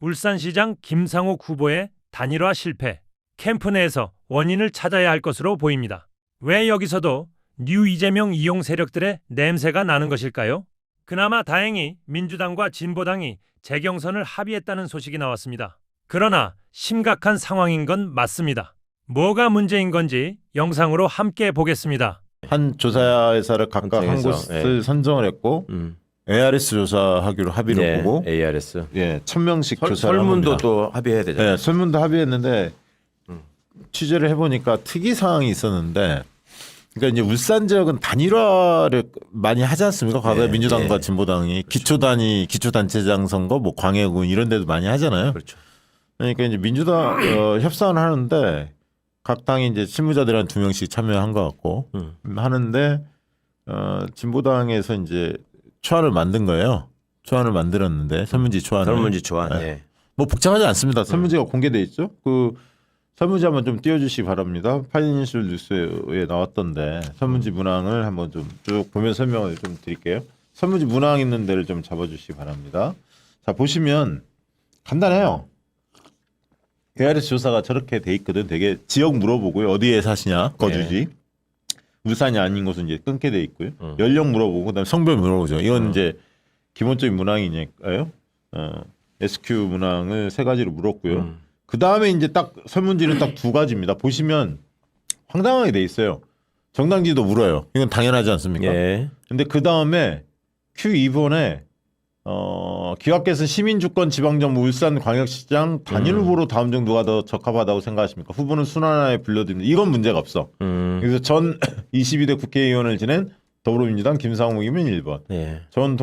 울산시장 김상욱 후보의 단일화 실패, 캠프 내에서 원인을 찾아야 할 것으로 보입니다. 왜 여기서도 뉴 이재명 이용 세력들의 냄새가 나는 것일까요? 그나마 다행히 민주당과 진보당이 재경선을 합의했다는 소식이 나왔습니다. 그러나 심각한 상황인 건 맞습니다. 뭐가 문제인 건지 영상으로 함께 보겠습니다. 한 조사회사를 각각 한 곳을 선정을 했고 ARS 조사하기로 합의를 보고 ARS 1000명씩 조사를 설문도 합니다. 또 합의해야 되잖아요. 네, 설문도 합의했는데 취재를 해보니까 특이 사항이 있었는데, 그러니까 이제 울산 지역은 단일화를 많이 하지 않습니까? 과거에 민주당과 진보당이 그렇죠. 기초단체장 선거, 뭐 광해군 이런 데도 많이 하잖아요. 그렇죠. 그러니까 이제 민주당 협상을 하는데 각 당이 이제 실무자들 한 2명씩 참여한 것 같고 하는데 진보당에서 이제 초안을 만든 거예요. 초안을 만들었는데 설문지 초안. 네. 뭐 복잡하지 않습니다. 설문지가 공개돼 있죠. 그 설문지 한번 좀 띄워주시기 바랍니다. 파이낸셜 뉴스에 나왔던데 설문지 문항을 한번 좀 쭉 보면 설명을 좀 드릴게요. 설문지 문항 있는 데를 좀 잡아주시기 바랍니다. 자, 보시면 간단해요. ARS 조사가 저렇게 돼 있거든. 되게 지역 물어보고요. 어디에 사시냐, 거주지. 울산이 아닌 곳은 이제 끊게 돼 있고요. 연령 물어보고 그다음에 성별 물어보죠. 이건 이제 기본적인 문항이니까요. SQ 문항을 3가지로 물었고요. 그 다음에 이제 딱 설문지는 딱 2가지입니다. 보시면 황당하게 돼 있어요. 정당지도 물어요. 이건 당연하지 않습니까? 근데 그 다음에 Q2번에 기각께서 시민주권 지방정부 울산광역시장 단일 후보로 다음 중 누가 더 적합하다고 생각하십니까? 후보는 순환하에 불러드립니다. 이건 문제가 없어. 그래서 전 22대 국회의원을 지낸 더불어민주당 김상욱이면 1번. 전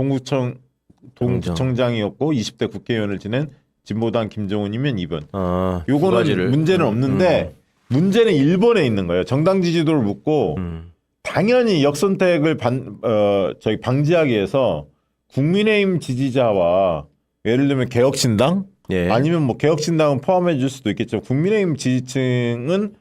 동구청장이었고 20대 국회의원을 지낸 진보당 김정은이면 2번. 요거는 문제는 없는데 문제는 1번에 있는 거예요. 정당 지지도를 묻고 당연히 역선택을 방지하기 위해서 국민의힘 지지자와 예를 들면 개혁신당 아니면 뭐 개혁신당은 포함해 줄 수도 있겠죠. 국민의힘 지지층은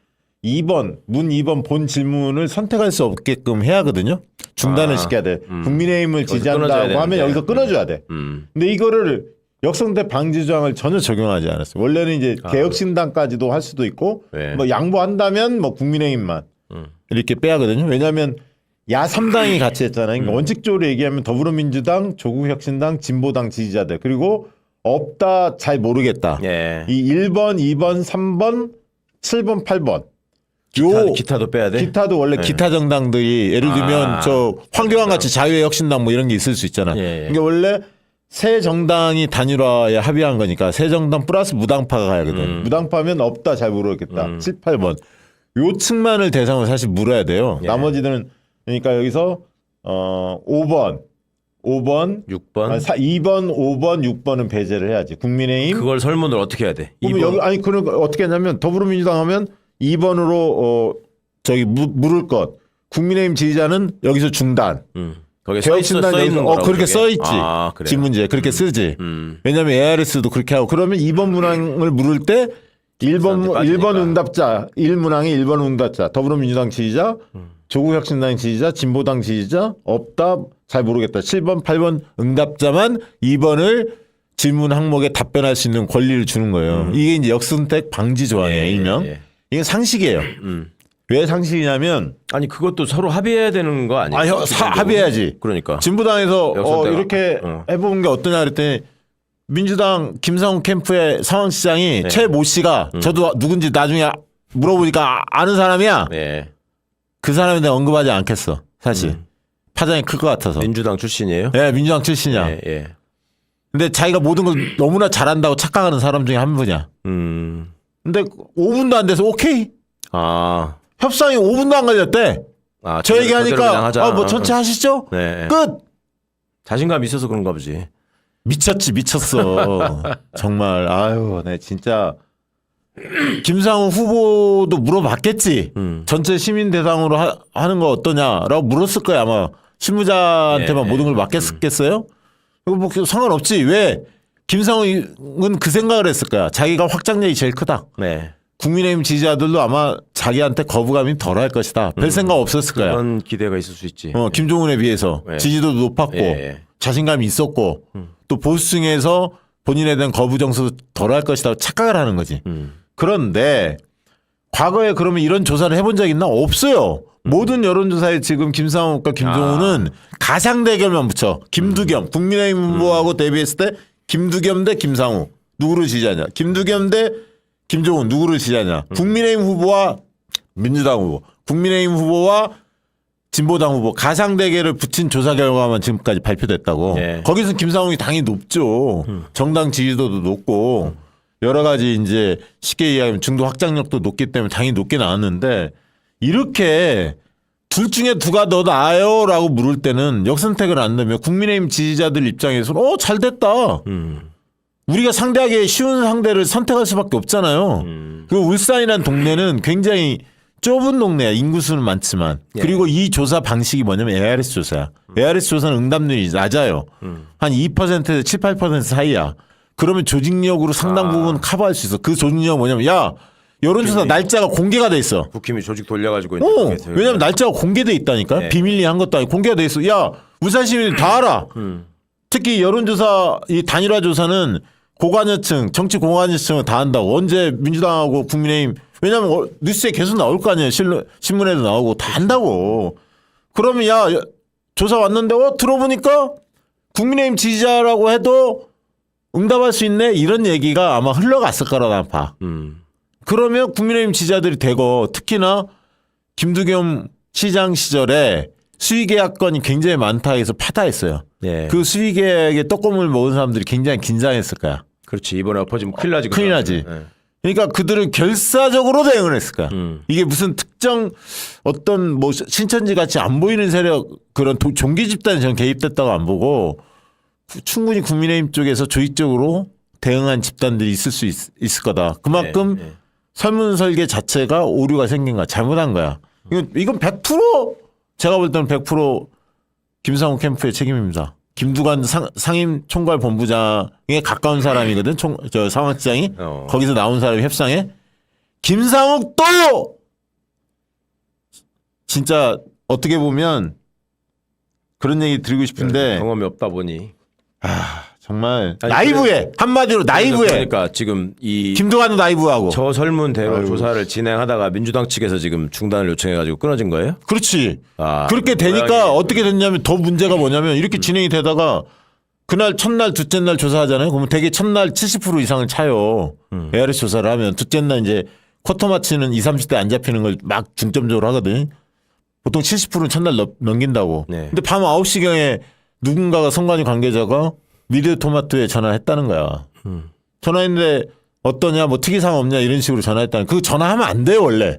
2번 문 2번 본 질문을 선택할 수 없게끔 해야 하거든요. 중단을 시켜야 돼. 국민의힘을 지지한다고 하면 여기서 끊어줘야 돼. 근데 이거를 역선택 방지 조항을 전혀 적용하지 않았어요. 원래는 이제 개혁신당까지도 할 수도 있고 뭐 양보한다면 뭐 국민의힘만 이렇게 빼야 하거든요. 왜냐하면 야 3당이 같이 했잖아요. 그러니까 원칙적으로 얘기하면 더불어민주당, 조국혁신당, 진보당 지지자들 그리고 없다 잘 모르겠다. 이 1번, 2번, 3번, 7번, 8번. 기타도 빼야 돼? 기타도 원래 기타 정당들이 예를 들면 저 황교안 같이 자유의 혁신당 뭐 이런 게 있을 수 있잖아. 그러니까 원래 새 정당이 단일화에 합의한 거니까 새 정당 플러스 무당파가 가야 되거든. 무당파면 없다 잘 모르겠다. 7, 8번. 요 층만을 대상으로 사실 물어야 돼요. 나머지들은 그러니까 여기서 5번, 6번, 2번, 5번, 6번은 배제를 해야지. 국민의힘 그걸 설문을 어떻게 해야 돼? 여기 아니 그런 어떻게 하냐면 더불어민주당 하면 2번으로 저기 물을 것. 국민의힘 지지자는 여기서 중단. 거기 개혁신당 써 있는 거라고 그렇게 써 있지. 그래요? 질문지에 그렇게 쓰지. 왜냐하면 ARS도 그렇게 하고 그러면 2번 문항을 물을 때 1번 응답자 1문항에 1번 응답자 더불어민주당 지지자 조국혁신당 지지자 진보당 지지자 없다 잘 모르겠다 7번 8번 응답자만 2번을 질문 항목에 답변할 수 있는 권리를 주는 거예요. 이게 이제 역선택 방지 조항이에요. 일명. 이게 상식이에요. 왜 상식이냐면 아니 그것도 서로 합의해야 되는 거 아니에요? 합의해야지. 그러니까 진보당에서 이렇게 해보는 게 어떠냐 그랬더니 민주당 김상욱 캠프의 상황시장이 최 모 씨가 저도 누군지 나중에 물어보니까 아는 사람이야. 그 사람에 대해 언급하지 않겠어. 사실 파장이 클 것 같아서. 민주당 출신이에요? 네, 민주당 출신이야. 근데 자기가 모든 걸 너무나 잘한다고 착각하는 사람 중에 한 분이야. 근데 5분도 안 돼서 오케이. 협상이 5분도 안 걸렸대. 저 얘기하니까 뭐 전체 하시죠? 끝. 자신감 있어서 그런가 보지. 미쳤어. 정말 아유, 네 진짜 김상우 후보도 물어봤겠지. 전체 시민 대상으로 하는 거 어떠냐라고 물었을 거야 아마. 실무자한테만 모든 걸 맡겼겠어요? 이거 뭐 상관없지. 왜? 김상우는 그 생각을 했을 거야. 자기가 확장력이 제일 크다. 국민의힘 지지자들도 아마 자기한테 거부감이 덜할 것이다. 별 생각 없었을 거야. 그런 기대가 있을 수 있지. 김종은에 비해서 지지도도 높았고 자신감이 있었고 또 보수층에서 본인에 대한 거부 정서 덜할 것이라고 착각을 하는 거지. 그런데 과거에 그러면 이런 조사를 해본 적 있나? 없어요. 모든 여론조사에 지금 김상욱과 김종훈은 가상 대결만 붙여. 김두겸 국민의힘 후보하고 대비했을 때 김두겸 대 김상욱 누구를 지지하냐? 김두겸 대 김종훈 누구를 지지하냐? 국민의힘 후보와 민주당 후보, 국민의힘 후보와 진보당 후보 가상 대결을 붙인 조사 결과만 지금까지 발표됐다고. 네. 거기서 김상욱이 당연히 높죠. 정당 지지도도 높고 여러 가지 이제 쉽게 이야기하면 중도 확장력도 높기 때문에 당연히 높게 나왔는데 이렇게 둘 중에 누가 더 나아요라고 물을 때는 역선택을 안 되면 국민의힘 지지자들 입장에서는 잘 됐다. 우리가 상대하기 쉬운 상대를 선택할 수밖에 없잖아요. 그 울산이라는 동네는 굉장히 좁은 동네야. 인구수는 많지만. 예. 그리고 이 조사 방식이 뭐냐면 ARS 조사야. ARS 조사는 응답률이 낮아요. 한 2%에서 7, 8% 사이야. 그러면 조직력으로 상당 부분 커버할 수 있어. 그 조직력은 뭐냐면 야 여론조사 날짜가 공개가 돼 있어. 국힘이 조직 돌려가지고. 왜냐면 날짜가 공개돼 있다니까. 네. 비밀리 한 것도 아니고 공개가 돼 있어. 야 울산 시민이 다 알아. 특히 여론조사 이 단일화 조사는 고관여층 정치 고관여층은 다 한다고. 언제 민주당하고 국민의힘 왜냐면 뉴스에 계속 나올 거 아니에요. 신문에도 나오고 다 한다고. 그러면 야 조사 왔는데 들어보니까 국민의힘 지지자라고 해도 응답할 수 있네 이런 얘기가 아마 흘러갔을 거라 난 봐. 그러면 국민의힘 지지자들이 되고 특히나 김두겸 시장 시절에 수의계약건이 굉장히 많다 해서 파다했어요. 예. 그 수의계약에 떡고물 먹은 사람들이 굉장히 긴장했을 거야. 그렇지. 이번에 엎어지면 큰일 나지. 큰일 나지. 예. 그러니까 그들은 결사적으로 대응을 했을 거야. 이게 무슨 특정 어떤 뭐 신천지 같이 안 보이는 세력 그런 종기 집단이 전 개입됐다고 안 보고 충분히 국민의힘 쪽에서 조직적으로 대응한 집단들이 있을 수 있을 거다. 그만큼 예. 설문 설계 자체가 오류가 생긴 거야. 잘못한 거야. 이건 100% 제가 볼 때는 100% 김상욱 캠프의 책임입니다. 김두관 상임 총괄본부장에 가까운 사람이거든. 저 상황지장이 거기서 나온 사람이 협상에 김상욱도 진짜 어떻게 보면 그런 얘기 드리고 싶은데 경험이 없다 보니. 정말 아니, 나이브해. 한마디로 나이브해. 그러니까 지금 이 김두관도 나이브하고. 저 설문대로 아이고. 조사를 진행하다가 민주당 측에서 지금 중단을 요청해가지고 끊어진 거예요? 그렇지. 아, 그렇게 되니까 모양이- 어떻게 됐냐면 더 문제가 뭐냐면 이렇게 진행이 되다가 그날 첫날 둘째 날 조사하잖아요. 그러면 되게 첫날 70% 이상을 차요. ARS 조사를 하면 둘째 날 이제 쿼터 마치는 20, 30대 안 잡히는 걸 막 중점적으로 하거든. 보통 70%는 첫날 넘긴다고. 네. 근데 밤 9시경에 누군가가 선관위 관계자가 미래토마토에 전화했다는 거야. 전화했는데 어떠냐 뭐 특이사항 없냐 이런 식으로 전화했다는 그 전화하면 안 돼요 원래.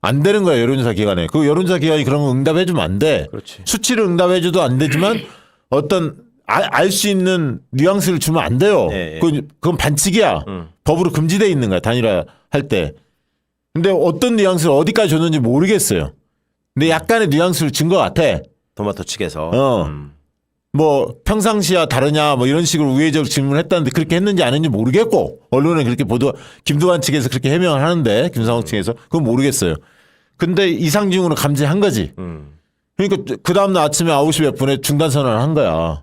안 되는 거야 여론조사 기관에. 그 여론조사 기관이 그런 거 응답해주면 안 돼. 그렇지. 수치를 응답해줘도 안 되지만 어떤 알 수 있는 뉘앙스를 주면 안 돼요. 예, 예. 그건 반칙이야. 법으로 금지돼 있는 거야 단일화 할 때. 근데 어떤 뉘앙스를 어디까지 줬는지 모르겠어요. 근데 약간의 뉘앙스를 준 것 같아. 토마토 측에서. 뭐 평상시와 다르냐 뭐 이런 식으로 우회적으로 질문을 했다는데 그렇게 했는지 안 했는지 모르겠고 언론에 그렇게 보도 김두관 측에서 그렇게 해명을 하는데 김상욱 측에서 그건 모르겠어요. 근데 이상징후로 감지한 거지. 그러니까 그 다음날 아침에 9시 몇 분에 중단 선언을 한 거야.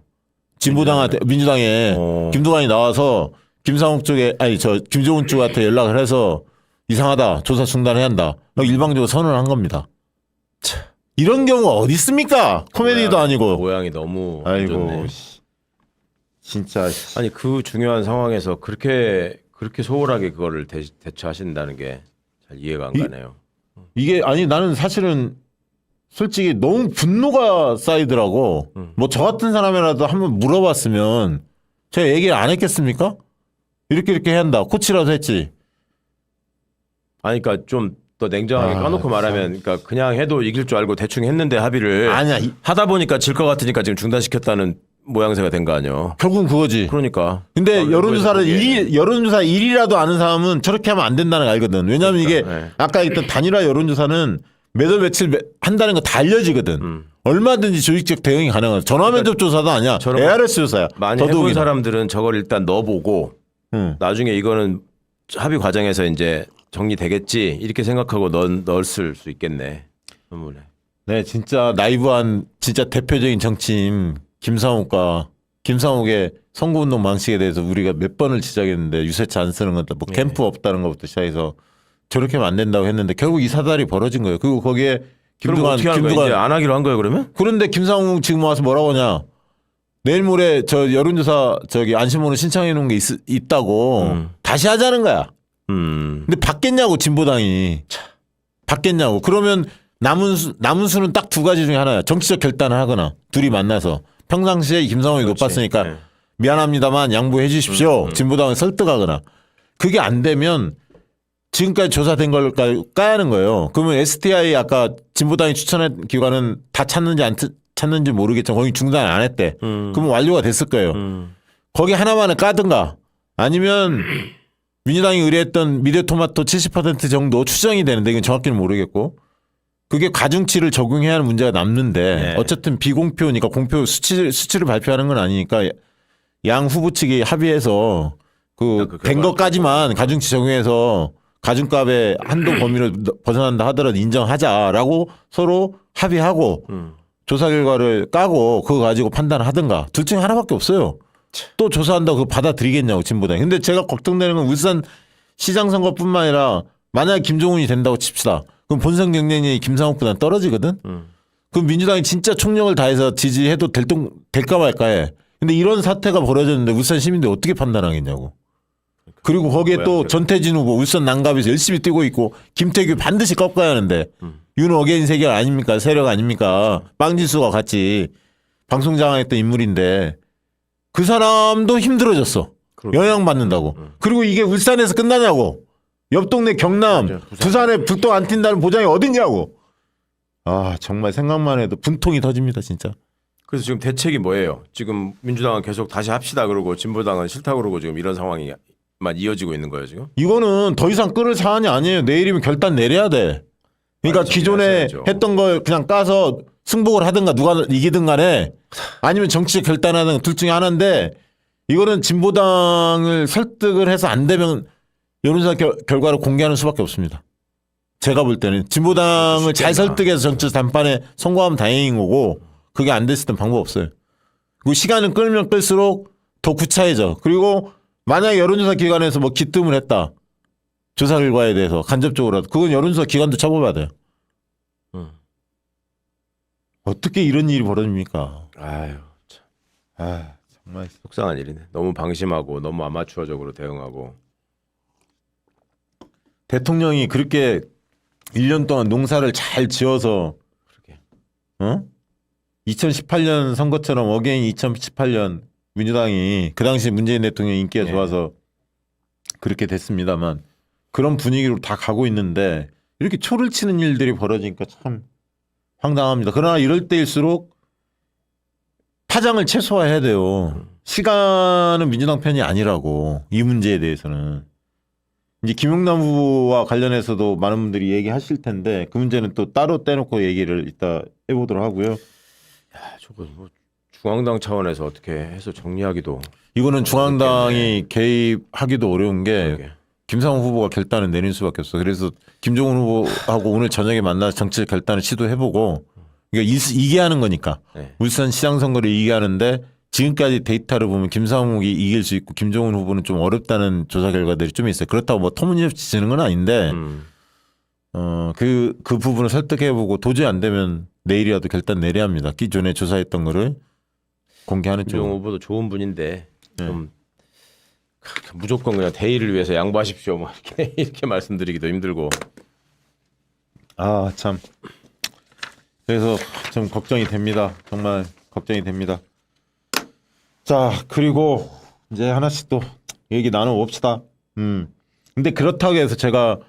진보당한테 민주당에 김두관이 나와서 김상욱 쪽에 아니 저 김종훈 쪽한테 연락을 해서 이상하다 조사 중단해야 한다. 일방적으로 선언을 한 겁니다. 이런 경우가 어디 있습니까? 코미디도 아니고. 모양이 너무 안 아이고 좋네. 진짜 아니 그 중요한 상황에서 그렇게 소홀하게 그거를 대처하신다는 게 잘 이해가 안 가네요. 이게 아니 나는 사실은 솔직히 너무 분노가 쌓이더라고. 뭐 저 같은 사람이라도 한번 물어봤으면 제가 얘기를 안 했겠습니까? 이렇게 해야 한다. 코치라도 했지. 아니 그러니까 좀 더 냉정하게 까놓고 말하면 그러니까 그냥 해도 이길 줄 알고 대충 했는데 합의를 아니야. 하다 보니까 질 것 같으니까 지금 중단시켰다는 모양새가 된 거 아니에요. 결국은 그거지. 그러니까. 근데 여론조사를 보기에는. 여론조사 1이라도 아는 사람은 저렇게 하면 안 된다는 거 알거든. 왜냐하면 이게 네. 아까 했던 단일화 여론조사는 매달 며칠 한다는 거 다 알려지거든. 얼마든지 조직적 대응이 가능하다. 전화면접 조사도 아니야. ARS 조사야. 많이 해본 더더욱이나. 사람들은 저걸 일단 넣어보고 나중에 이거는 합의 과정에서 이제 정리되겠지 이렇게 생각하고 넣었을 수 있겠네. 선물에. 네, 진짜 나이브한 진짜 대표적인 정치인 김상욱의 선거운동 방식에 대해서 우리가 몇 번을 지적했는데 유세차 안 쓰는 것도 뭐 캠프 없다는 것부터 시작해서 저렇게 하면 안 된다고 했는데 결국 이 사달이 벌어진 거예요. 그리고 거기에 그럼 어떻게 한 거야? 이제 안 하기로 한 거예요 그러면? 그런데 김상욱 지금 와서 뭐라고 하냐? 내일 모레 저 여론조사 저기 안심번호 신청해 놓은 게 있다고 다시 하자는 거야. 근데 받겠냐고 진보당이 받겠냐고. 그러면 남은 수는 딱 두 가지 중에 하나야. 정치적 결단을 하거나 둘이 만나서 평상시에 김상욱이 그렇지. 높았으니까 네. 미안합니다만 양보해 주십시오. 진보당을 설득하거나. 그게 안 되면 지금까지 조사된 걸 까야하는 거예요. 그러면 STI 아까 진보당이 추천한 기관은 다 찾는지 안 찾는지 모르겠지만 거기 중단 안 했대. 그러면 완료가 됐을 거예요. 거기 하나만은 까든가 아니면 민주당이 의뢰했던 미래토마토 70% 정도 추정이 되는데 이건 정확히는 모르겠고 그게 가중치를 적용해야 하는 문제가 남는데 네. 어쨌든 비공표니까 공표 수치를 발표하는 건 아니니까 양 후보 측이 합의해서 그 된 것까지만 가중치 적용해서 가중값의 한도 범위를 벗어난다 하더라도 인정하자라고 서로 합의하고 조사 결과를 까고 그거 가지고 판단을 하든가 둘 중에 하나밖에 없어요. 또 조사한다고 그거 받아들이겠냐고 진보당이. 근데 제가 걱정되는 건 울산 시장 선거뿐만 아니라 만약에 김종훈이 된다고 칩시다. 그럼 본선 경쟁력이 김상욱보다는 떨어지거든. 그럼 민주당이 진짜 총력을 다해서 지지해도 될까 말까 해. 근데 이런 사태가 벌어졌는데 울산 시민들이 어떻게 판단하겠냐고. 그리고 거기에 또 전태진 후보 울산 난갑에서 열심히 뛰고 있고 김태규 반드시 꺾어야 하는데 윤 어게인 세력 아닙니까? 세력 아닙니까? 빵지수가 같이 방송 장악했던 인물인데 그 사람도 힘들어졌어. 영향받는다고. 그리고 이게 울산에서 끝나냐고. 옆 동네 경남, 맞아요. 부산에 불똥 안 튄다는 보장이 어딨냐고. 아 정말 생각만 해도 분통이 터집니다 진짜. 그래서 지금 대책이 뭐예요? 지금 민주당은 계속 다시 합시다 그러고 진보당은 싫다 그러고 지금 이런 상황이만 이어지고 있는 거예요 지금? 이거는 더 이상 끌을 사안이 아니에요. 내일이면 결단 내려야 돼. 그러니까 빨리 기존에 정리하셔야죠. 했던 걸 그냥 까서 승복을 하든가 누가 이기든 간에 아니면 정치적 결단하는 둘 중에 하나인데 이거는 진보당을 설득을 해서 안 되면 여론조사 결과를 공개하는 수밖에 없습니다. 제가 볼 때는 진보당을 잘 설득해서 정치 단판에 성공하면 다행인 거고 그게 안 됐을 땐 방법 없어요. 그리고 시간을 끌면 끌수록 더 구차해져. 그리고 만약에 여론조사 기관에서 뭐 기뜸을 했다. 조사 결과에 대해서 간접적으로라도 그건 여론조사 기관도 처벌받아요. 어떻게 이런 일이 벌어집니까? 아유 참 아 정말 속상한 일이네. 너무 방심하고 너무 아마추어적으로 대응하고. 대통령이 그렇게 1년 동안 농사를 잘 지어서 그러게. 2018년 선거처럼 어게인 2018년 민주당이 그 당시 문재인 대통령 인기가 예. 좋아서 그렇게 됐습니다만 그런 분위기로 다 가고 있는데 이렇게 초를 치는 일들이 벌어지니까 참 황당합니다. 그러나 이럴 때일수록 파장을 최소화해야 돼요. 시간은 민주당 편이 아니라고 이 문제에 대해서는. 이제 김용남 후보와 관련해서도 많은 분들이 얘기하실 텐데 그 문제는 또 따로 떼놓고 얘기를 이따 해보도록 하고요. 야 저거 뭐 중앙당 차원에서 어떻게 해서 정리하기도. 이거는 중앙당이 개입하기도 어려운 게 그러게. 김상훈 후보가 결단을 내릴 수밖에 없어. 그래서 김종훈 후보하고 오늘 저녁에 만나서 정치 결단을 시도해보고 그러니까 이게 하는 거니까 네. 울산 시장 선거를 이게 하는데 지금까지 데이터를 보면 김상욱이 이길 수 있고 김종훈 후보는 좀 어렵다는 조사 결과들이 좀 있어요. 그렇다고 뭐 터무니없이 지는 건 아닌데 그 부분을 설득해보고 도저히 안 되면 내일이라도 결단 내려야 합니다. 기존에 조사했던 거를 공개하는 김종훈 쪽. 후보도 좋은 분인데 네. 좀 무조건 그냥 대의를 위해서 양보하십시오. 뭐 이렇게 말씀드리기도 힘들고. 아 참. 그래서 좀 걱정이 됩니다. 정말 걱정이 됩니다. 자 그리고 이제 하나씩 또 얘기 나눠봅시다. 근데 그렇다고 해서 제가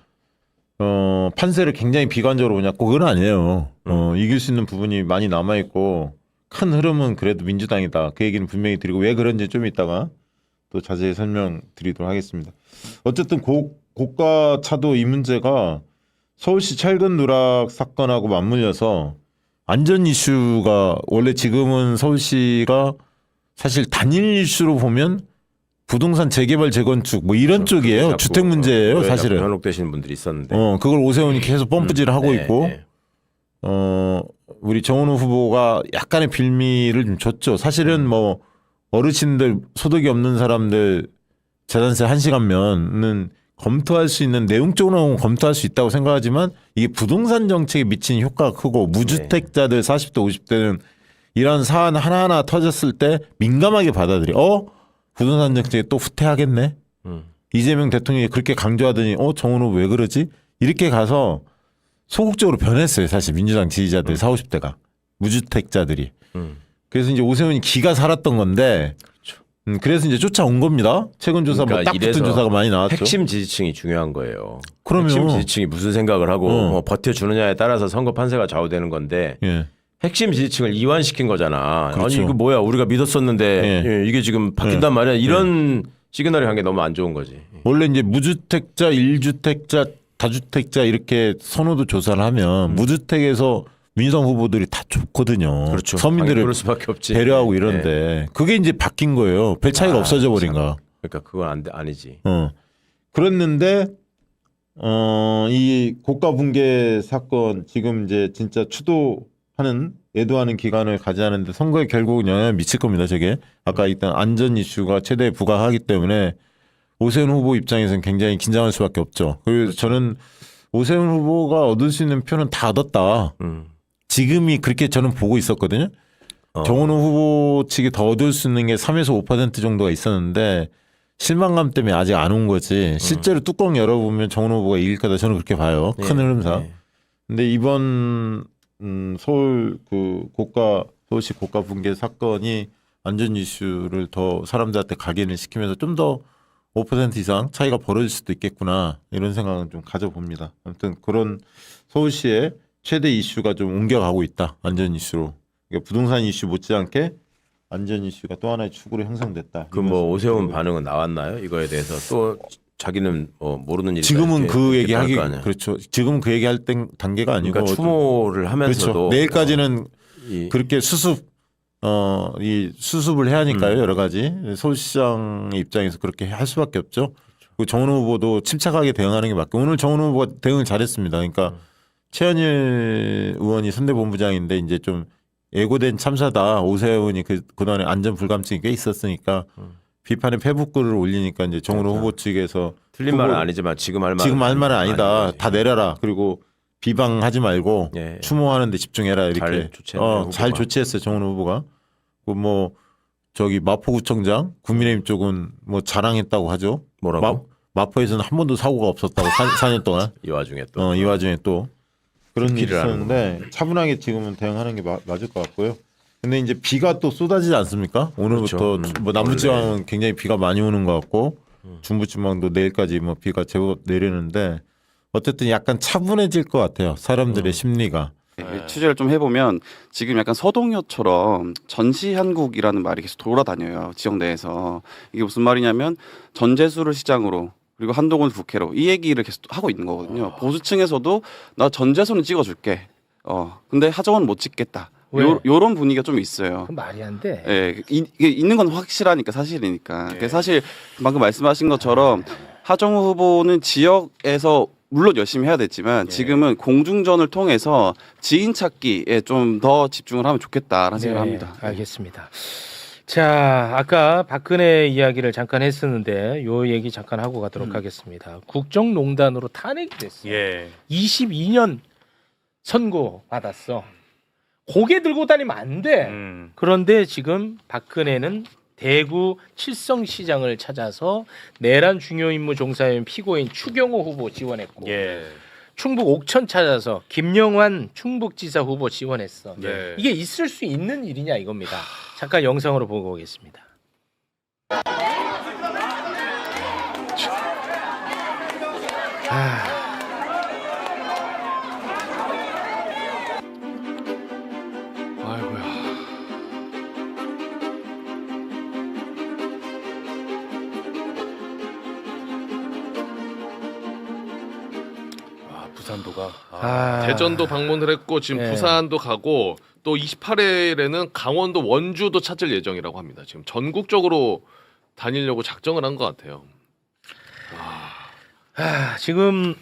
판세를 굉장히 비관적으로 보냐 그건 아니에요. 이길 수 있는 부분이 많이 남아있고 큰 흐름은 그래도 민주당이다. 그 얘기는 분명히 드리고 왜 그런지 좀 이따가 또 자세히 설명드리도록 하겠습니다. 어쨌든 고가 차도 이 문제가 서울시 철근 누락 사건하고 맞물려서 안전 이슈가 원래 지금은 서울시가 사실 단일 이슈로 보면 부동산 재개발 재건축 뭐 이런 쪽이에요. 주택 문제예요 사실은. 현혹되시는 분들이 있었는데. 그걸 오세훈이 계속 펌프질을 하고 네, 있고 네. 우리 정은우 후보가 약간의 빌미를 좀 줬죠. 사실은 뭐 어르신들 소득이 없는 사람들 재산세 1시간면은 검토할 수 있는 내용적으로 검토할 수 있다고 생각하지만 이게 부동산 정책에 미치는 효과가 크고 무주택자들 40대 50대는 이런 사안 하나하나 터졌을 때 민감하게 받아들여. 부동산 정책에 또 후퇴하겠네. 이재명 대통령이 그렇게 강조하더니 정원 후보 왜 그러지? 이렇게 가서 소극적으로 변했어요. 사실 민주당 지지자들 40, 50대가 무주택자들이. 그래서 이제 오세훈이 기가 살았던 건데 그래서 이제 쫓아온 겁니다. 최근 조사 그러니까 뭐 딱 붙은 조사가 많이 나왔죠. 핵심 지지층이 중요한 거예요. 그러면 핵심 지지층이 무슨 생각을 하고 뭐 버텨주느냐에 따라서 선거 판세가 좌우되는 건데 예. 핵심 지지층을 이완시킨 거잖아. 그렇죠. 아니 이거 뭐야 우리가 믿었었는데 이게 지금 바뀐단 말이야. 이런 시그널이 한 게 너무 안 좋은 거지. 원래 이제 무주택자, 1주택자, 다주택자 이렇게 선호도 조사를 하면 무주택에서 민주당 후보들이 다 좋거든요. 그렇죠. 서민들을 그럴 수밖에 없지. 배려하고 이런데 그게 이제 바뀐 거예요. 별 차이가 없어져 버린 거야. 그러니까 그건 아니지. 그랬는데 이 고가 붕괴 사건 지금 이제 진짜 추도하는 애도하는 기간을 가지하는데 선거에 결국은 영향을 미칠 겁니다. 저게 아까 일단 안전 이슈가 최대 부각하기 때문에 오세훈 후보 입장에서는 굉장히 긴장할 수밖에 없죠. 그리고 저는 오세훈 후보가 얻을 수 있는 표는 다 얻었다. 지금이 그렇게 저는 보고 있었거든요. 정원호 후보 측이 더 얻을 수 있는 게 3에서 5% 정도가 있었는데 실망감 때문에 아직 안 온 거지. 실제로 뚜껑 열어보면 정원호 후보가 이길 거다 저는 그렇게 봐요. 큰 흐름상. 근데 이번 서울 서울시 고가 붕괴 사건이 안전 이슈를 더 사람들한테 각인을 시키면서 좀 더 5% 이상 차이가 벌어질 수도 있겠구나 이런 생각은 좀 가져봅니다. 아무튼 그런 서울시의 최대 이슈가 좀 옮겨가고 있다. 안전 이슈로. 그러니까 부동산 이슈 못지않게 안전 이슈가 또 하나의 축으로 형성됐다. 그럼 뭐 오세훈 반응은 나왔나요? 이거에 대해서 또 자기는 모르는 일이다. 지금은 그 얘기하기 거 아니야. 그렇죠. 지금 그 얘기할 단계가 아니고 그러니까 추모를 하면서도 그렇죠. 내일까지는 그렇게 수습을 해야 하니까요. 여러 가지 서울시장의 입장에서 그렇게 할 수밖에 없죠. 그리고 정은호 후보도 침착하게 대응하는 게 맞고 오늘 정은호 후보가 대응을 잘했습니다. 그러니까 최현일 의원이 선대본부장인데 이제 좀 예고된 참사다. 오세훈이 그동안에 안전 불감증이 꽤 있었으니까 비판의 페북글을 올리니까 이제 정은호 후보 측에서 틀린 말은 아니지만 지금 할 말은 아니다. 다 내려라. 그리고 비방하지 말고 예. 추모하는 데 집중해라 이렇게 잘 조치했어요. 정은호 후보가. 뭐 저기 마포구청장 국민의힘 쪽은 뭐 자랑했다고 하죠. 뭐라고? 마포에서는 한 번도 사고가 없었다고 4년 동안. 이 와중에 또. 이 와중에 또 그런 일이 있었는데 차분하게 지금은 대응하는 게 맞을 것 같고요. 근데 이제 비가 또 쏟아지지 않습니까? 오늘부터 그렇죠. 뭐 남부지방은 굉장히 비가 많이 오는 것 같고 중부지방도 내일까지 뭐 비가 제법 내리는데 어쨌든 약간 차분해질 것 같아요. 사람들의 심리가. 취재를 좀 해보면 지금 약간 서동요처럼 전시한국이라는 말이 계속 돌아다녀요. 지역 내에서. 이게 무슨 말이냐면 전재수를 시장으로 그리고 한동훈 국회로 이 얘기를 계속 하고 있는 거거든요. 보수층에서도 나 전재수는 찍어줄게. 근데 하정우는 못 찍겠다. 요런 분위기가 좀 있어요. 그 말이 안 돼. 예, 이게 있는 건 확실하니까 사실이니까. 그러니까 사실 방금 말씀하신 것처럼 하정우 후보는 지역에서 물론 열심히 해야 됐지만 지금은 공중전을 통해서 지인 찾기에 좀 더 집중을 하면 좋겠다라는 생각을 합니다. 알겠습니다. 자, 아까 박근혜 이야기를 잠깐 했었는데 요 얘기 잠깐 하고 가도록 하겠습니다. 국정농단으로 탄핵이 됐어요. 22년 선고 받았어. 고개 들고 다니면 안 돼. 그런데 지금 박근혜는 대구 칠성시장을 찾아서 내란 중요 임무 종사인 피고인 추경호 후보 지원했고 충북 옥천 찾아서 김영환 충북지사 후보 지원했어. 이게 있을 수 있는 일이냐 이겁니다. 잠깐 영상으로 보고 오겠습니다. 부산도가 대전도 방문을 했고 지금 부산도 가고 또 28일에는 강원도 원주도 찾을 예정이라고 합니다. 지금 전국적으로 다니려고 작정을 한 것 같아요. 지금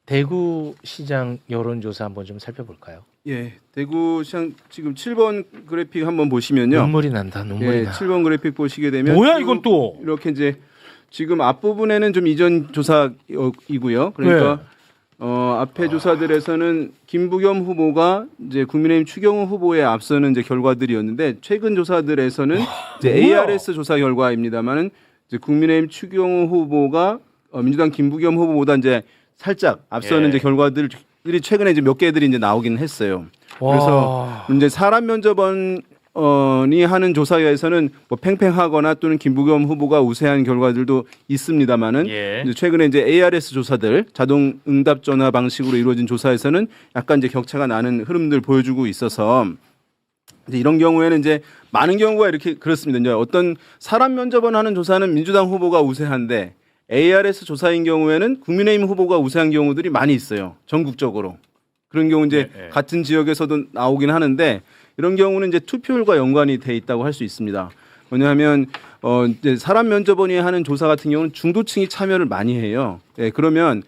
대구시장 여론조사 한번 좀 살펴볼까요? 예, 대구시장 지금 7번 그래픽 한번 보시면요. 눈물이 난다. 눈물이 예, 나. 7번 그래픽 보시게 되면 뭐야 이건 또? 이렇게 이제 지금 앞부분에는 좀 이전 조사이고요. 그러니까 앞에 조사들에서는 김부겸 후보가 이제 국민의힘 추경호 후보에 앞서는 이제 결과들이었는데 최근 조사들에서는 이제 ARS 조사 결과입니다만은 이제 국민의힘 추경호 후보가 민주당 김부겸 후보보다 이제 살짝 앞서는 이제 결과들이 최근에 이제 몇 개들이 이제 나오긴 했어요. 그래서 이제 사람 면접원이 하는 조사에서는 뭐 팽팽하거나 또는 김부겸 후보가 우세한 결과들도 있습니다만은 이제 최근에 이제 ARS 조사들 자동 응답 전화 방식으로 이루어진 조사에서는 약간 이제 격차가 나는 흐름들 보여주고 있어서 이제 이런 경우에는 이제 많은 경우가 이렇게 그렇습니다. 이제 어떤 사람 면접원 하는 조사는 민주당 후보가 우세한데 ARS 조사인 경우에는 국민의힘 후보가 우세한 경우들이 많이 있어요. 전국적으로. 그런 경우 이제 같은 지역에서도 나오긴 하는데 이런 경우는 이제 투표율과 연관이 돼 있다고 할 수 있습니다. 왜냐하면 이제 사람 면접원이 하는 조사 같은 경우는 중도층이 참여를 많이 해요. 예, 그러면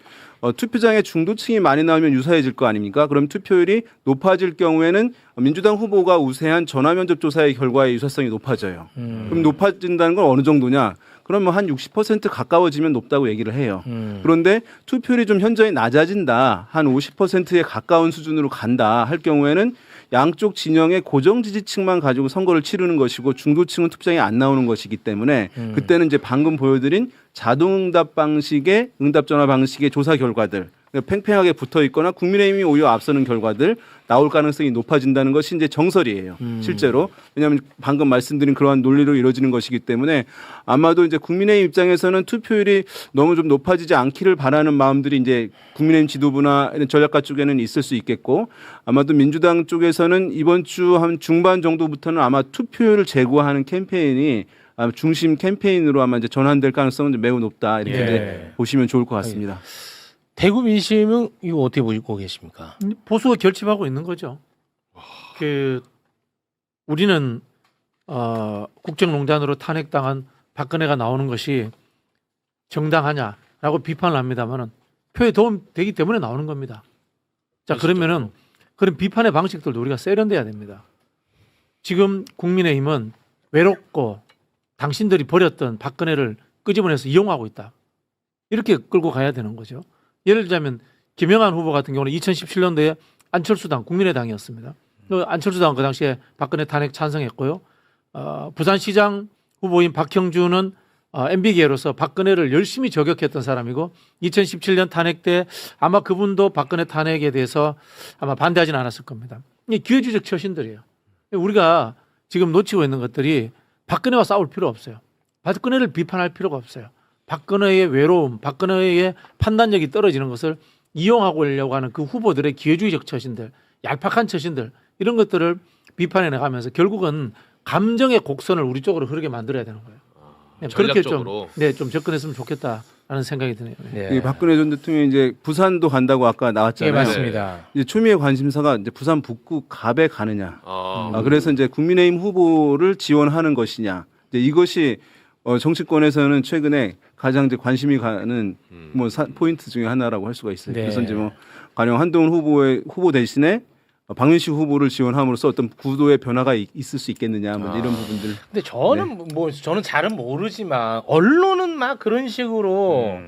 투표장에 중도층이 많이 나오면 유사해질 거 아닙니까? 그럼 투표율이 높아질 경우에는 민주당 후보가 우세한 전화 면접 조사의 결과의 유사성이 높아져요. 그럼 높아진다는 건 어느 정도냐? 그러면 한 60% 가까워지면 높다고 얘기를 해요. 그런데 투표율이 좀 현저히 낮아진다, 한 50%에 가까운 수준으로 간다 할 경우에는 양쪽 진영의 고정 지지층만 가지고 선거를 치르는 것이고 중도층은 투표장에 안 나오는 것이기 때문에 그때는 이제 방금 보여드린 자동응답 방식의 응답 전화 방식의 조사 결과들 팽팽하게 붙어 있거나 국민의힘이 오히려 앞서는 결과들 나올 가능성이 높아진다는 것이 이제 정설이에요. 실제로. 왜냐하면 방금 말씀드린 그러한 논리로 이루어지는 것이기 때문에 아마도 이제 국민의힘 입장에서는 투표율이 너무 좀 높아지지 않기를 바라는 마음들이 이제 국민의힘 지도부나 전략가 쪽에는 있을 수 있겠고 아마도 민주당 쪽에서는 이번 주 한 중반 정도부터는 아마 투표율을 제고하는 캠페인이 중심 캠페인으로 아마 이제 전환될 가능성은 매우 높다 이렇게 이제 보시면 좋을 것 같습니다. 대구 민심은 이거 어떻게 보고 계십니까? 보수가 결집하고 있는 거죠. 그 우리는 국정농단으로 탄핵당한 박근혜가 나오는 것이 정당하냐라고 비판을 합니다만은 표에 도움되기 때문에 나오는 겁니다. 자 그러면은 그런 비판의 방식들도 우리가 세련돼야 됩니다. 지금 국민의힘은 외롭고 당신들이 버렸던 박근혜를 끄집어내서 이용하고 있다. 이렇게 끌고 가야 되는 거죠. 예를 들자면 김영환 후보 같은 경우는 2017년도에 안철수당 국민의당이었습니다. 안철수당 그 당시에 박근혜 탄핵 찬성했고요. 부산시장 후보인 박형준은 MB계로서 박근혜를 열심히 저격했던 사람이고 2017년 탄핵 때 아마 그분도 박근혜 탄핵에 대해서 아마 반대하지는 않았을 겁니다. 이게 기회주의적 처신들이에요. 우리가 지금 놓치고 있는 것들이 박근혜와 싸울 필요 없어요. 박근혜를 비판할 필요가 없어요. 박근혜의 외로움, 박근혜의 판단력이 떨어지는 것을 이용하려고 하는 그 후보들의 기회주의적 처신들, 얄팍한 처신들 이런 것들을 비판해 나가면서 결국은 감정의 곡선을 우리 쪽으로 흐르게 만들어야 되는 거예요. 그렇게 좀 접근했으면 좋겠다라는 생각이 드네요. 네. 박근혜 전 대통령이 이제 부산도 간다고 아까 나왔잖아요. 네, 맞습니다. 이제 초미의 관심사가 이제 부산 북구 갑에 가느냐. 그래서 이제 국민의힘 후보를 지원하는 것이냐. 이제 이것이 정치권에서는 최근에 가장 이제 관심이 가는 뭐 포인트 중에 하나라고 할 수가 있어요. 네. 그래서 이제 뭐 가령 한동훈 후보 대신에 박민식 후보를 지원함으로써 어떤 구도의 변화가 있을 수 있겠느냐 뭐 이런 부분들. 근데 저는 저는 잘은 모르지만 언론은 막 그런 식으로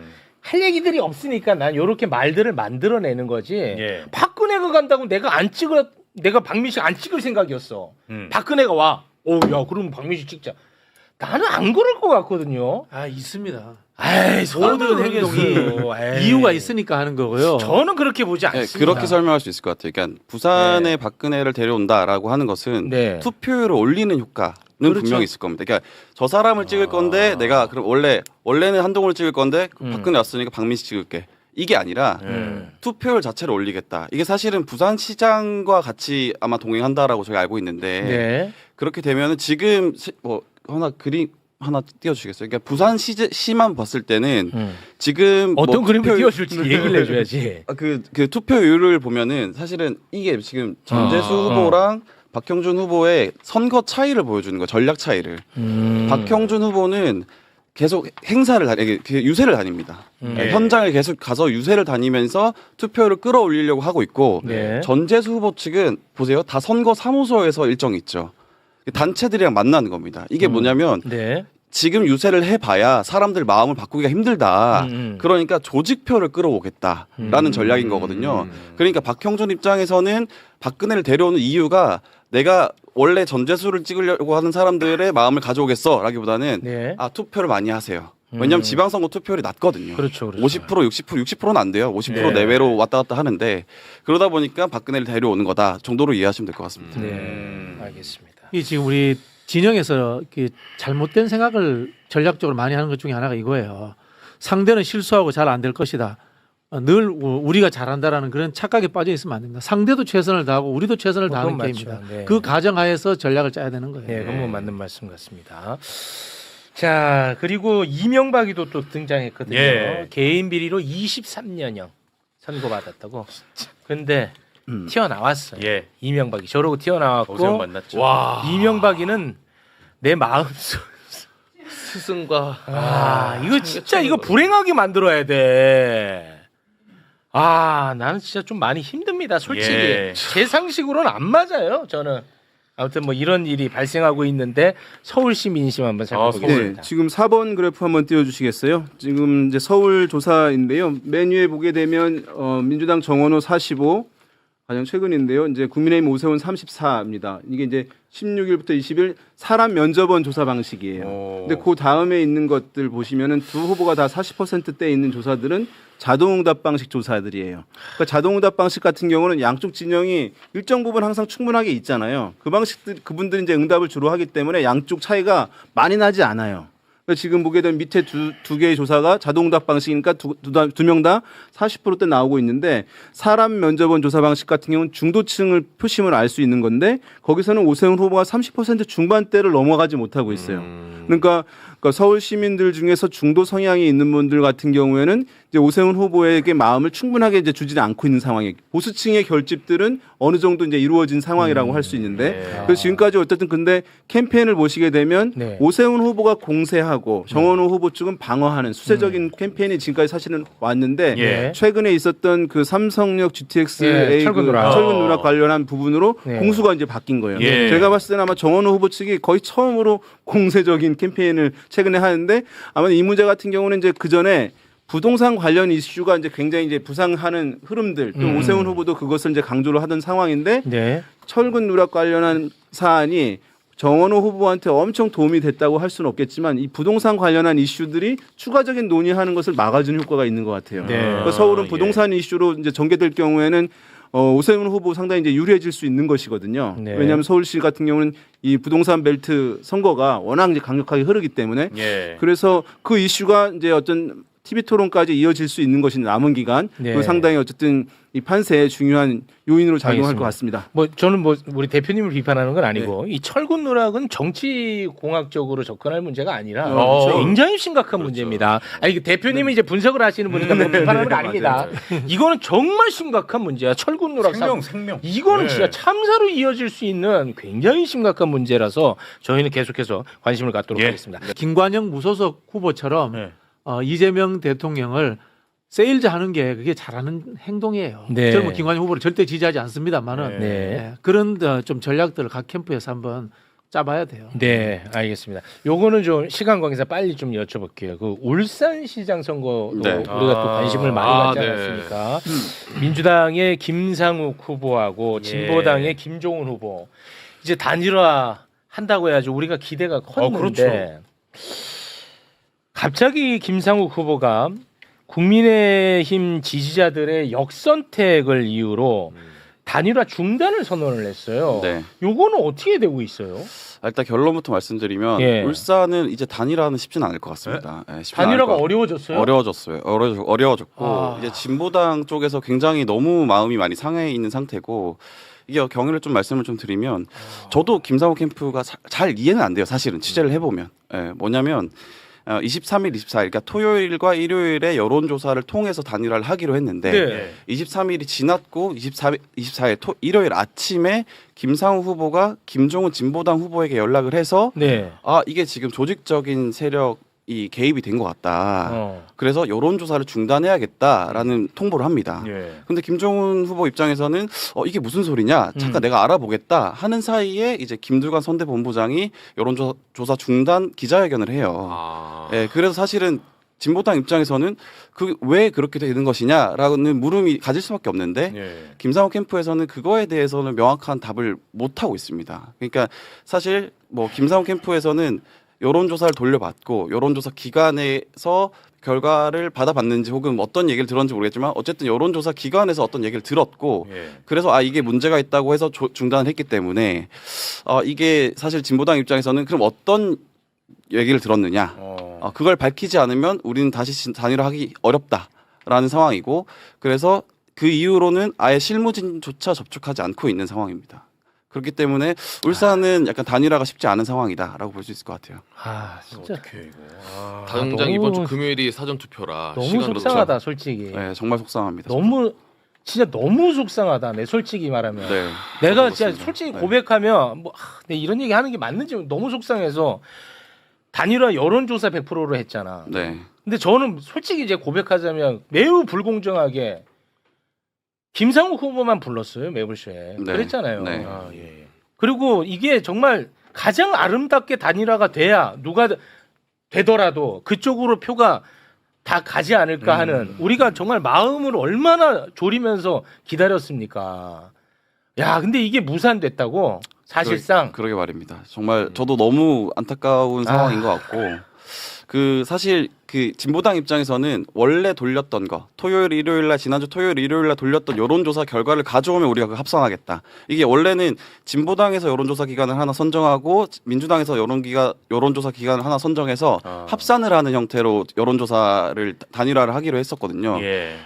할 얘기들이 없으니까 난 이렇게 말들을 만들어내는 거지. 박근혜가 간다고 내가 박민식 안 찍을 생각이었어. 박근혜가 와. 야 그럼 박민식 찍자. 나는 안 그럴 것 같거든요. 있습니다. 모든 행동이 이유가 있으니까 하는 거고요. 저는 그렇게 보지 않습니다. 그렇게 설명할 수 있을 것 같아요. 그러니까 부산에 박근혜를 데려온다라고 하는 것은 투표율을 올리는 효과는 분명히 있을 겁니다. 그러니까 저 사람을 찍을 건데 내가 그럼 원래는 한동훈을 찍을 건데 박근혜 왔으니까 박민식 찍을게. 이게 아니라 투표율 자체를 올리겠다. 이게 사실은 부산시장과 같이 아마 동행한다라고 저희가 알고 있는데 그렇게 되면은 지금 뭐 하나 띄워주시겠어요? 그러니까 부산시만 봤을 때는 지금 어떤 그림을 띄워줄지 얘기를 해줘야지. 그 투표율을 보면은 사실은 이게 지금 전재수 후보랑 박형준 후보의 선거 차이를 보여주는 거예요. 전략 차이를. 박형준 후보는 계속 유세를 다닙니다. 현장을 계속 가서 유세를 다니면서 투표를 끌어올리려고 하고 있고 네. 전재수 후보 측은 보세요. 다 선거 사무소에서 일정이 있죠. 단체들이랑 만나는 겁니다. 이게 뭐냐면 네. 지금 유세를 해봐야 사람들 마음을 바꾸기가 힘들다. 그러니까 조직표를 끌어오겠다라는 전략인 거거든요. 그러니까 박형준 입장에서는 박근혜를 데려오는 이유가 내가 원래 전재수를 찍으려고 하는 사람들의 마음을 가져오겠어라기보다는 네. 투표를 많이 하세요. 왜냐하면 지방선거 투표율이 낮거든요. 그렇죠. 50%, 60%는 안 돼요. 50% 네. 내외로 왔다 갔다 하는데 그러다 보니까 박근혜를 데려오는 거다 정도로 이해하시면 될 것 같습니다. 네. 알겠습니다. 이 지금 우리 진영에서 이렇게 잘못된 생각을 전략적으로 많이 하는 것 중에 하나가 이거예요. 상대는 실수하고 잘 안 될 것이다. 늘 우리가 잘한다라는 그런 착각에 빠져 있으면 안 됩니다. 상대도 최선을 다하고 우리도 최선을 다하는 그건 게임입니다. 맞죠. 네. 그 가정하에서 전략을 짜야 되는 거예요. 네, 그건 맞는 말씀 같습니다. 자, 그리고 이명박이도 또 등장했거든요. 예. 개인 비리로 23년형 선고받았다고. 근데 튀어나왔어요. 예. 이명박이 저러고 튀어나왔고 오세훈 만났죠. 와. 이명박이는 내 마음속 스승과 이거 진짜 이거 불행하게 만들어야 돼. 나는 진짜 좀 많이 힘듭니다. 솔직히 예. 제 상식으로는 안 맞아요. 저는 아무튼 뭐 이런 일이 발생하고 있는데 서울시 민심 한번 살펴보겠습니다. 네, 지금 4번 그래프 한번 띄워주시겠어요? 지금 이제 서울 조사인데요. 맨 위에 보게 되면 민주당 정원호 45 가장 최근인데요. 이제 국민의힘 오세훈 34입니다. 이게 이제 16일부터 20일 사람 면접원 조사 방식이에요. 근데 그 다음에 있는 것들 보시면은 두 후보가 다 40%대 있는 조사들은 자동응답 방식 조사들이에요. 그러니까 자동응답 방식 같은 경우는 양쪽 진영이 일정 부분 항상 충분하게 있잖아요. 그 방식들 그분들이 이제 응답을 주로 하기 때문에 양쪽 차이가 많이 나지 않아요. 그러니까 지금 보게 되면 밑에 두 개의 조사가 자동응답 방식이니까 두 명 다 40%대 나오고 있는데 사람 면접원 조사 방식 같은 경우는 중도층을 표심을 알 수 있는 건데 거기서는 오세훈 후보가 30% 중반대를 넘어가지 못하고 있어요. 그러니까 서울 시민들 중에서 중도 성향이 있는 분들 같은 경우에는 이제 오세훈 후보에게 마음을 충분하게 이제 주지는 않고 있는 상황이에요. 보수층의 결집들은 어느 정도 이제 이루어진 상황이라고 할 수 있는데 그래서 지금까지 어쨌든 근데 캠페인을 보시게 되면 네. 오세훈 후보가 공세하고 정원호 후보 측은 방어하는 수세적인 캠페인이 지금까지 사실은 왔는데 예. 최근에 있었던 그 삼성역 GTX 예, A 철근 그 누락. 철근 누락 관련한 부분으로 네. 공수가 이제 바뀐 거예요. 예. 제가 봤을 때는 아마 정원호 후보 측이 거의 처음으로 공세적인 캠페인을 최근에 하는데 아마 이 문제 같은 경우는 이제 그 전에 부동산 관련 이슈가 이제 굉장히 이제 부상하는 흐름들 또 오세훈 후보도 그것을 이제 강조를 하던 상황인데 네. 철근 누락 관련한 사안이 정원호 후보한테 엄청 도움이 됐다고 할 수는 없겠지만 이 부동산 관련한 이슈들이 추가적인 논의하는 것을 막아주는 효과가 있는 것 같아요. 네. 그러니까 서울은 부동산 이슈로 이제 전개될 경우에는 오세훈 후보 상당히 이제 유리해질 수 있는 것이거든요. 네. 왜냐하면 서울시 같은 경우는 이 부동산 벨트 선거가 워낙 이제 강력하게 흐르기 때문에 예. 그래서 그 이슈가 이제 어떤 TV 토론까지 이어질 수 있는 것이 남은 기간 네. 그 상당히 어쨌든 이 판세의 중요한 요인으로 작용할 알겠습니다. 것 같습니다. 뭐 저는 뭐 우리 대표님을 비판하는 건 아니고 이 철근 누락은 정치 공학적으로 접근할 문제가 아니라 그렇죠. 굉장히 심각한 문제입니다. 아니 그 대표님이 이제 분석을 하시는 분이니까 뭐 비판하는 건 아닙니다. 이거는 정말 심각한 문제야. 철근 누락 생명. 이거는 네. 진짜 참사로 이어질 수 있는 굉장히 심각한 문제라서 저희는 계속해서 관심을 갖도록 예. 하겠습니다. 김관영 무소속 후보처럼 네. 이재명 대통령을 세일즈 하는 게 그게 잘하는 행동이에요. 네. 저는 뭐 김관영 후보를 절대 지지하지 않습니다만은 네. 그런 좀 전략들을 각 캠프에서 한번 짜봐야 돼요. 네, 알겠습니다. 요거는 좀 시간 관계상 빨리 좀 여쭤볼게요. 그 울산시장 선거도 네. 우리가 또 관심을 많이 갖지 네. 않았습니까? 민주당의 김상욱 후보하고 진보당의 김종훈 후보 이제 단일화 한다고 해야지 우리가 기대가 컸는데 그렇죠. 갑자기 김상욱 후보가 국민의힘 지지자들의 역선택을 이유로 단일화 중단을 선언을 했어요. 네. 요거는 어떻게 되고 있어요? 일단 결론부터 말씀드리면 예. 울산은 이제 단일화는 쉽지는 않을 것 같습니다. 예, 쉽지는 않을 단일화가 것 어려워졌어요? 어려워졌고 이제 진보당 쪽에서 굉장히 너무 마음이 많이 상해 있는 상태고 이게 경위를 좀 말씀을 좀 드리면 저도 김상욱 캠프가 잘 이해는 안 돼요. 사실은 취재를 해보면 뭐냐면 23일, 24일 그러니까 토요일과 일요일에 여론조사를 통해서 단일화를 하기로 했는데 네. 23일이 지났고 24일 일요일 아침에 김상우 후보가 김종훈 진보당 후보에게 연락을 해서 네. 이게 지금 조직적인 세력이 이 개입이 된 것 같다. 그래서 여론조사를 중단해야겠다라는 통보를 합니다. 근데 김종훈 후보 입장에서는 이게 무슨 소리냐? 잠깐 내가 알아보겠다 하는 사이에 이제 김두관 선대본부장이 여론조사 중단 기자회견을 해요. 예, 그래서 사실은 진보당 입장에서는 왜 그렇게 되는 것이냐라는 물음이 가질 수밖에 없는데 김상호 캠프에서는 그거에 대해서는 명확한 답을 못 하고 있습니다. 그러니까 사실 뭐 김상호 캠프에서는 여론조사를 돌려받고 여론조사 기관에서 결과를 받아봤는지 혹은 어떤 얘기를 들었는지 모르겠지만 어쨌든 여론조사 기관에서 어떤 얘기를 들었고 그래서 이게 문제가 있다고 해서 중단을 했기 때문에 이게 사실 진보당 입장에서는 그럼 어떤 얘기를 들었느냐 그걸 밝히지 않으면 우리는 다시 단일화하기 어렵다라는 상황이고 그래서 그 이후로는 아예 실무진조차 접촉하지 않고 있는 상황입니다. 그렇기 때문에 울산은 약간 단일화가 쉽지 않은 상황이다라고 볼 수 있을 것 같아요. 진짜 어떡해 이거. 당장 이번 주 금요일이 사전 투표라. 너무 속상하다 솔직히. 네, 정말 속상합니다. 진짜 너무 속상하다. 내 솔직히 말하면. 네, 내가 진짜 솔직히 고백하면 내 이런 얘기 하는 게 맞는지 너무 속상해서 단일화 여론조사 100%로 했잖아. 네. 근데 저는 솔직히 이제 고백하자면 매우 불공정하게 김상욱 후보만 불렀어요 매불쇼에. 네. 그랬잖아요. 네. 그리고 이게 정말 가장 아름답게 단일화가 돼야 누가 되더라도 그쪽으로 표가 다 가지 않을까 하는 우리가 정말 마음을 얼마나 졸이면서 기다렸습니까. 야, 근데 이게 무산됐다고 사실상. 그러게 말입니다. 정말 저도 너무 안타까운 상황인 것 같고 사실 진보당 입장에서는 원래 돌렸던 거 토요일 일요일날 지난주 토요일 일요일날 돌렸던 여론조사 결과를 가져오면 우리가 합산하겠다. 이게 원래는 진보당에서 여론조사 기관을 하나 선정하고 민주당에서 여론조사 기관을 하나 선정해서 합산을 하는 형태로 여론조사를 단일화를 하기로 했었거든요.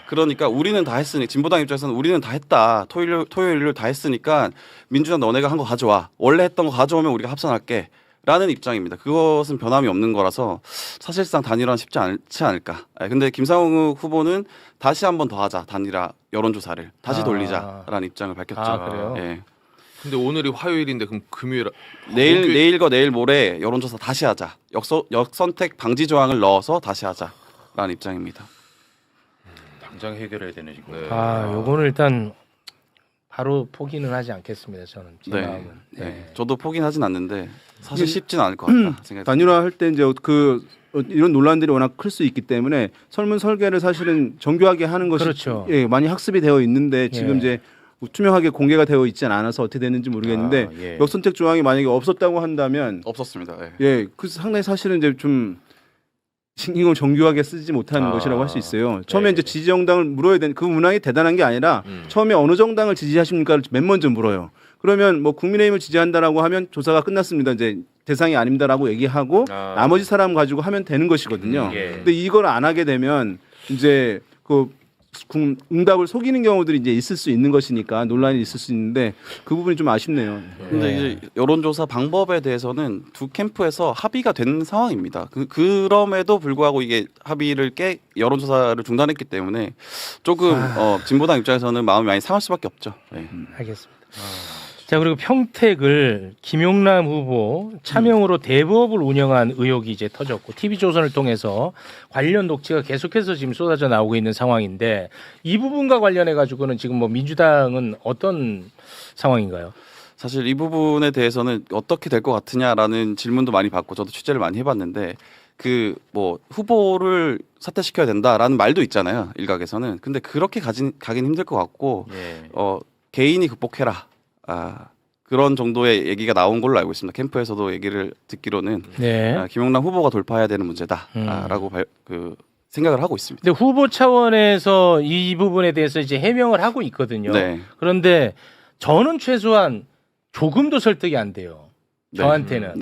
그러니까 우리는 다 했으니 진보당 입장에서는 우리는 다 했다. 토요일 일요일 다 했으니까 민주당 너네가 한 거 가져와. 원래 했던 거 가져오면 우리가 합산할게. 라는 입장입니다. 그것은 변함이 없는 거라서 사실상 단일화는 쉽지 않지 않을까. 근데 김상욱 후보는 다시 한 번 더 하자. 단일화 여론조사를 다시 돌리자라는 입장을 밝혔죠. 그래요? 예. 근데 오늘이 화요일인데 그럼 금요일 내일과 내일 모레 여론조사 다시 하자. 역선택 방지 조항을 넣어서 다시 하자라는 입장입니다. 당장 해결해야 되네 지금. 요거는 일단 바로 포기는 하지 않겠습니다. 저는 제 마음은. 네. 저도 포기는 하진 않는데 사실 쉽진 않을 것 같다 생각이 단일화 할 때 이제 이런 논란들이 워낙 클 수 있기 때문에 설문 설계를 사실은 정교하게 하는 것이 그렇죠. 많이 학습이 되어 있는데 지금 이제 투명하게 공개가 되어 있지 않아서 어떻게 됐는지 모르겠는데 역선택 조항이 만약에 없었다고 한다면 없었습니다. 그 상당히 사실은 이제 좀 신경을 정교하게 쓰지 못하는 것이라고 할 수 있어요. 처음에 이제 지지 정당을 물어야 되는 그 문항이 대단한 게 아니라 처음에 어느 정당을 지지하십니까를 맨 먼저 물어요. 그러면 뭐 국민의힘을 지지한다라고 하면 조사가 끝났습니다. 이제 대상이 아닙니다라고 얘기하고 나머지 사람 가지고 하면 되는 것이거든요. 근데 이걸 안 하게 되면 이제 응답을 속이는 경우들이 이제 있을 수 있는 것이니까 논란이 있을 수 있는데 그 부분이 좀 아쉽네요. 근데 이제 여론조사 방법에 대해서는 두 캠프에서 합의가 된 상황입니다. 그럼에도 불구하고 이게 합의를 여론조사를 중단했기 때문에 조금 진보당 입장에서는 마음이 많이 상할 수밖에 없죠. 네. 알겠습니다. 자, 그리고 평택을 김용남 후보 차명으로 대부업을 운영한 의혹이 이제 터졌고 TV조선을 통해서 관련 녹취가 계속해서 지금 쏟아져 나오고 있는 상황인데 이 부분과 관련해 가지고는 지금 뭐 민주당은 어떤 상황인가요? 사실 이 부분에 대해서는 어떻게 될 것 같으냐라는 질문도 많이 받고 저도 취재를 많이 해봤는데 후보를 사퇴시켜야 된다라는 말도 있잖아요. 일각에서는. 근데 그렇게 가긴 힘들 것 같고 개인이 극복해라. 그런 정도의 얘기가 나온 걸로 알고 있습니다. 캠프에서도 얘기를 듣기로는 김용남 후보가 돌파해야 되는 문제다라고 생각을 하고 있습니다. 근데 후보 차원에서 이 부분에 대해서 이제 해명을 하고 있거든요. 그런데 저는 최소한 조금도 설득이 안 돼요. 저한테는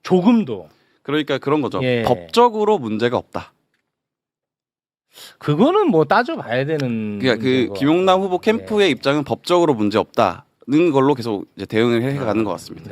조금도. 그러니까 그런 거죠. 법적으로 문제가 없다. 그거는 뭐 따져봐야 되는. 그러니까 김용남 후보 캠프의 입장은 법적으로 문제 없다. 는 걸로 계속 이제 대응을 해가는 것 같습니다.